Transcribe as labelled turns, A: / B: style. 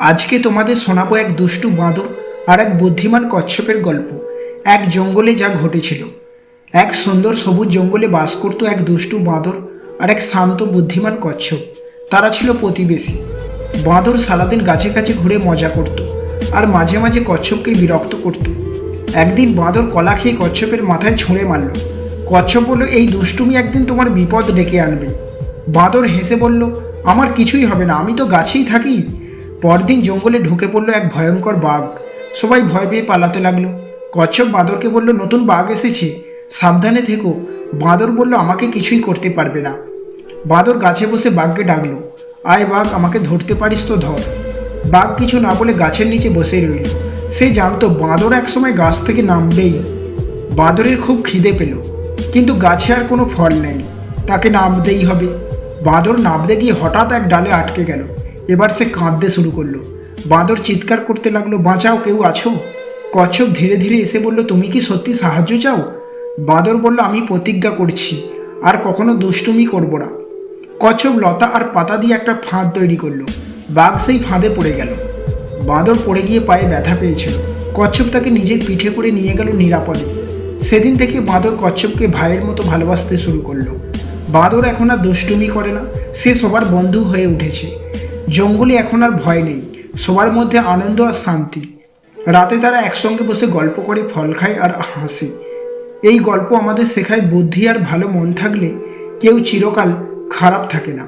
A: আজকে তোমাদের শোনাবো এক দুষ্টু বাঁদর আর এক বুদ্ধিমান কচ্ছপের গল্প। এক জঙ্গলে যা ঘটেছিল। এক সুন্দর সবুজ জঙ্গলে বাস করত এক দুষ্টু বাঁদর আর এক শান্ত বুদ্ধিমান কচ্ছপ। তারা ছিল প্রতিবেশী। বাঁদর সারাদিন গাছে গাছে ঘুরে মজা করত আর মাঝে মাঝে কচ্ছপকে বিরক্ত করত। একদিন বাঁদর কলা খেয়ে কচ্ছপের মাথায় ছুঁড়ে মারল। কচ্ছপ বলল, এই দুষ্টুমি একদিন তোমার বিপদ ডেকে আনবে। বাঁদর হেসে বলল, আমার কিছুই হবে না, আমি তো গাছেই থাকি। পরদিন জঙ্গলে ঢুকে পড়ল এক ভয়ঙ্কর বাঘ। সবাই ভয় পেয়ে পালাতে লাগলো। কচ্ছপ বাঁদরকে বলল, নতুন বাঘ এসেছে, সাবধানে থেকো। বাঁদর বলল, আমাকে কিছুই করতে পারবে না। বাঁদর গাছে বসে বাঘকে ডাকলো, আয় বাঘ, আমাকে ধরতে পারিস তো ধর। বাঘ কিছু না বলে গাছের নিচে বসেই রইল। সে জানতো বাঁদর একসময় গাছ থেকে নামবেই। বাঁদরের খুব খিদে পেল, কিন্তু গাছে আর কোনো ফল নেই। তাকে নামতেই হবে। বাঁদর নামতে গিয়ে হঠাৎ এক ডালে আটকে গেল। এবার সে কাঁদতে শুরু করলো। বাঁদর চিৎকার করতে লাগলো, বাঁচাও, কেউ আছো? কচ্ছপ ধীরে ধীরে এসে বলল, তুমি কি সত্যি সাহায্য চাও? বাঁদর বলল, আমি প্রতিজ্ঞা করছি আর কখনো দুষ্টুমি করব না। কচ্ছপ লতা আর পাতা দিয়ে একটা ফাঁদ তৈরি করলো। বাঘ সেই ফাঁদে পড়ে গেল। বাঁদর পড়ে গিয়ে পায়ে ব্যথা পেয়েছিল। কচ্ছপ তাকে নিজের পিঠে করে নিয়ে গেল নিরাপদে। সেদিন থেকে বাঁদর কচ্ছপকে ভাইয়ের মতো ভালোবাসতে শুরু করলো। বাঁদর এখন আর দুষ্টুমি করে না, সে সবার বন্ধু হয়ে উঠেছে। জঙ্গলে এখন আর ভয় নেই, সবার মধ্যে আনন্দ আর শান্তি। রাতে তারা একসঙ্গে বসে গল্প করে, ফল খায় আর হাসে। এই গল্প আমাদের শেখায়, বুদ্ধি আর ভালো মন থাকলে কেউ চিরকাল খারাপ থাকে না।